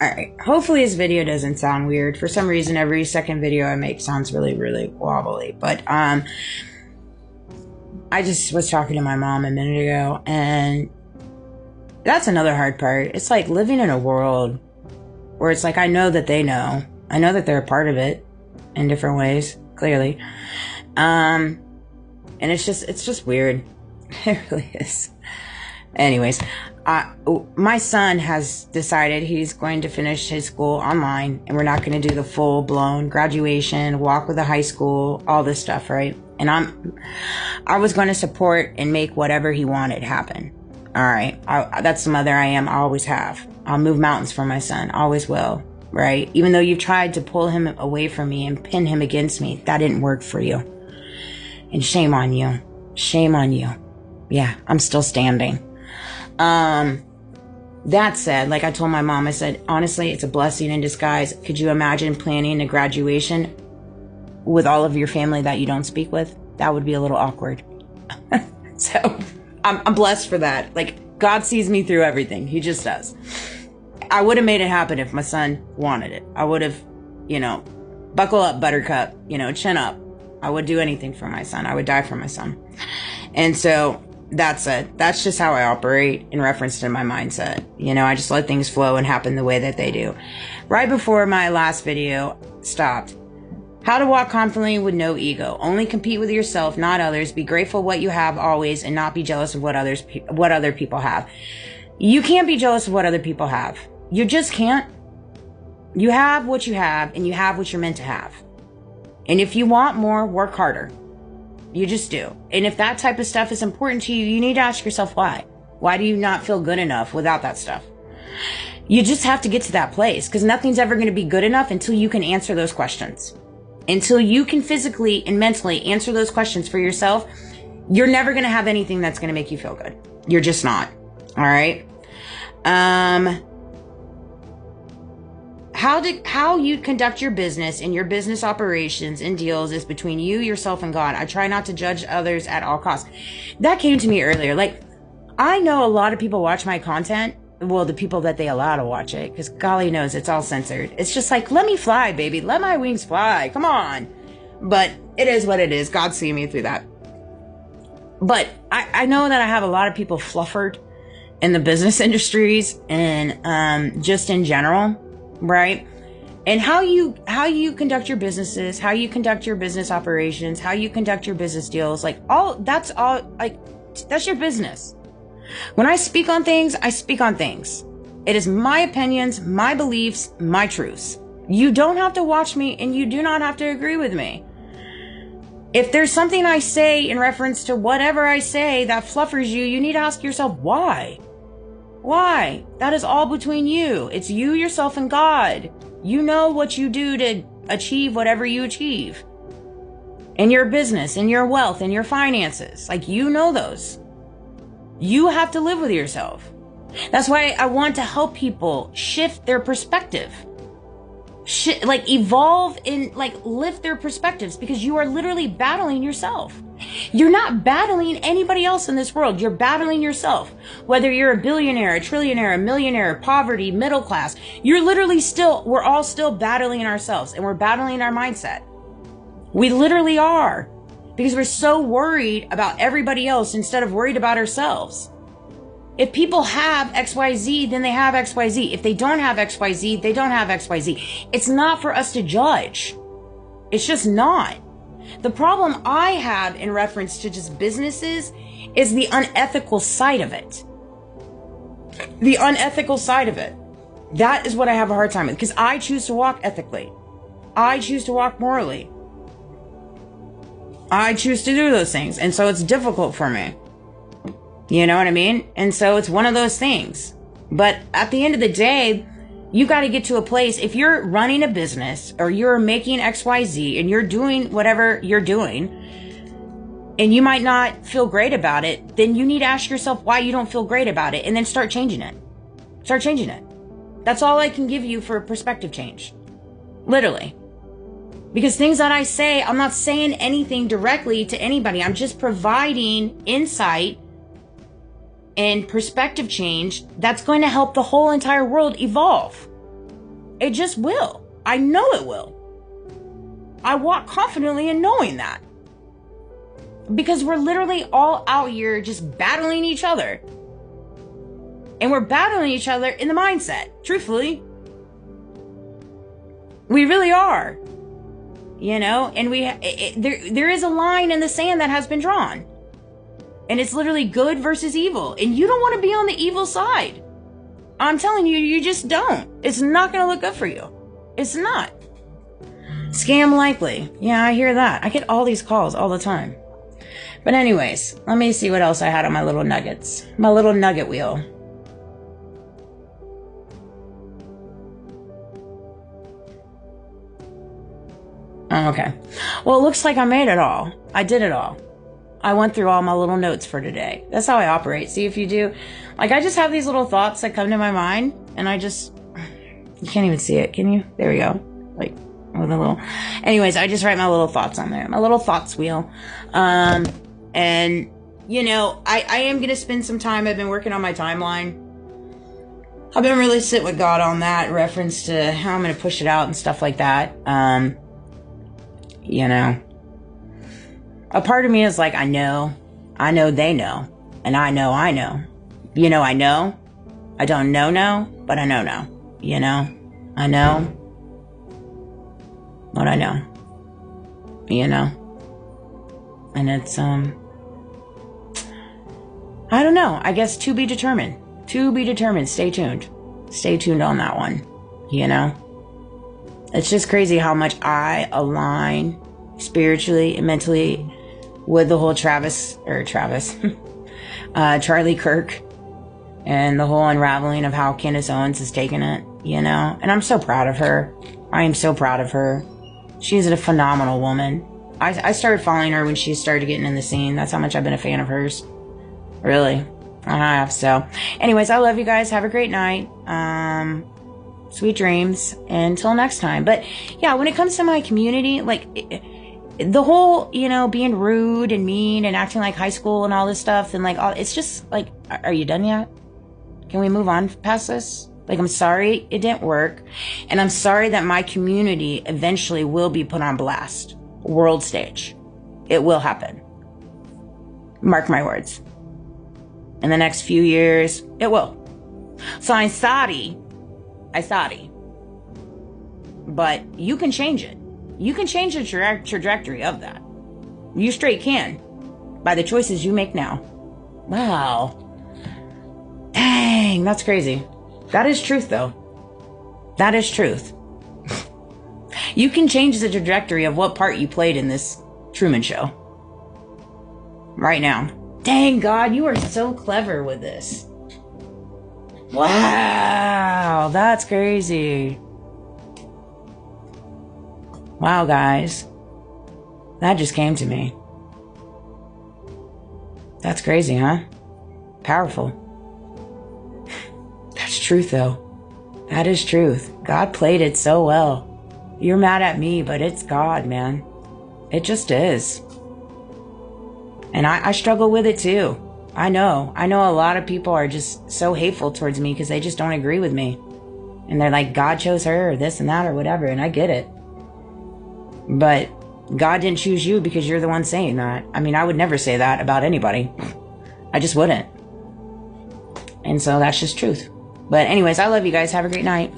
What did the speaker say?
Alright, hopefully this video doesn't sound weird. For some reason, every second video I make sounds really, really wobbly. But, I just was talking to my mom a minute ago, and that's another hard part. It's like living in a world where it's like, I know that they know. I know that they're a part of it in different ways, clearly. And it's just weird. It really is. Anyways, my son has decided he's going to finish his school online, and we're not going to do the full-blown graduation, walk with the high school, all this stuff, right? And I was going to support and make whatever he wanted happen. All right, that's the mother I am. I always have. I'll move mountains for my son. Always will, right? Even though you've tried to pull him away from me and pin him against me, that didn't work for you. And shame on you. Shame on you. Yeah, I'm still standing. That said, like I told my mom, I said, honestly, it's a blessing in disguise. Could you imagine planning a graduation with all of your family that you don't speak with? That would be a little awkward. So I'm blessed for that. Like, God sees me through everything. He just does. I would have made it happen if my son wanted it. I would have, buckle up, buttercup, chin up. I would do anything for my son. I would die for my son. And so that's it. That's just how I operate in reference to my mindset. I just let things flow and happen the way that they do. Right before my last video stopped, how to walk confidently with no ego. Only compete with yourself, not others. Be grateful what you have always, and not be jealous of what other people have. You can't be jealous of what other people have. You just can't. You have what you have, and you have what you're meant to have. And if you want more, work harder. You just do. And if that type of stuff is important to you, you need to ask yourself why. Why do you not feel good enough without that stuff? You just have to get to that place, because nothing's ever going to be good enough until you can answer those questions. Until you can physically and mentally answer those questions for yourself, you're never going to have anything that's going to make you feel good. You're just not. All right. How you conduct your business and your business operations and deals is between you, yourself, and God. I try not to judge others at all costs. That came to me earlier. Like, I know a lot of people watch my content. Well, the people that they allow to watch it, because golly knows it's all censored. It's just like, let me fly, baby. Let my wings fly. Come on. But it is what it is. God see me through that. But I know that I have a lot of people fluffered in the business industries and just in general, right? And how you conduct your businesses, how you conduct your business operations, how you conduct your business deals, that's your business. When I speak on things, I speak on things. It is my opinions, my beliefs, my truths. You don't have to watch me, and you do not have to agree with me. If there's something I say in reference to whatever I say that fluffers you, you need to ask yourself why. Why? That is all between you. It's you, yourself, and God. You know what you do to achieve whatever you achieve. In your business, in your wealth, in your finances. You know those. You have to live with yourself. That's why I want to help people shift their perspective. Evolve and lift their perspectives, because you are literally battling yourself. You're not battling anybody else in this world. You're battling yourself. Whether you're a billionaire, a trillionaire, a millionaire, poverty, middle class, we're all still battling ourselves, and we're battling our mindset. We literally are. Because we're so worried about everybody else instead of worried about ourselves. If people have XYZ, then they have XYZ. If they don't have XYZ, they don't have XYZ. It's not for us to judge. It's just not. The problem I have in reference to just businesses is the unethical side of it. The unethical side of it. That is what I have a hard time with, because I choose to walk ethically. I choose to walk morally. I choose to do those things. And so it's difficult for me. You know what I mean? And so it's one of those things. But at the end of the day, you got to get to a place, if you're running a business or you're making XYZ and you're doing whatever you're doing, and you might not feel great about it, then you need to ask yourself why you don't feel great about it, and then start changing it. Start changing it. That's all I can give you for a perspective change. Literally. Because things that I say, I'm not saying anything directly to anybody. I'm just providing insight and perspective change that's going to help the whole entire world evolve. It just will. I know it will. I walk confidently in knowing that. Because we're literally all out here just battling each other. And we're battling each other in the mindset, truthfully. We really are. You know, and there is a line in the sand that has been drawn. And it's literally good versus evil. And you don't want to be on the evil side. I'm telling you, you just don't. It's not going to look good for you. It's not. Scam likely. Yeah, I hear that. I get all these calls all the time. But anyways, let me see what else I had on my little nuggets. My little nugget wheel. Oh, okay. Well, it looks like I made it all. I did it all. I went through all my little notes for today. That's how I operate. See, if you do, like, I just have these little thoughts that come to my mind, and you can't even see it, can you? There we go. Like, with a little, anyways, I just write my little thoughts on there. My little thoughts wheel. And, you know, I am going to spend some time. I've been working on my timeline. I've been really sitting with God on that, in reference to how I'm going to push it out and stuff like that. You know, a part of me is like, I know they know, and I know, you know, I don't know, but I know, you know, I know what I know, you know, and it's, I don't know, I guess to be determined, stay tuned on that one, you know. It's just crazy how much I align spiritually and mentally with the whole Charlie Kirk and the whole unraveling of how Candace Owens has taken it, you know. And I'm so proud of her. I am so proud of her. She's a phenomenal woman. I started following her when she started getting in the scene. That's how much I've been a fan of hers. Really. I have. So anyways, I love you guys. Have a great night. Sweet dreams until next time. But yeah, when it comes to my community, like the whole, you know, being rude and mean and acting like high school and all this stuff, and like, it's just like, are you done yet? Can we move on past this? Like, I'm sorry it didn't work, and I'm sorry that my community eventually will be put on blast, world stage. It will happen. Mark my words. In the next few years, it will. So I'm sorry. But you can change it. You can change the trajectory of that. You straight can. By the choices you make now. Wow. Dang, that's crazy. That is truth, though. That is truth. You can change the trajectory of what part you played in this Truman Show. Right now. Dang, God, you are so clever with this. Wow, that's crazy. Wow, guys. That just came to me. That's crazy, huh? Powerful. That's truth, though. That is truth. God played it so well. You're mad at me, but it's God, man. It just is. And I struggle with it, too. I know a lot of people are just so hateful towards me because they just don't agree with me. And they're like, God chose her or this and that or whatever. And I get it. But God didn't choose you because you're the one saying that. I mean, I would never say that about anybody. I just wouldn't. And so that's just truth. But anyways, I love you guys. Have a great night.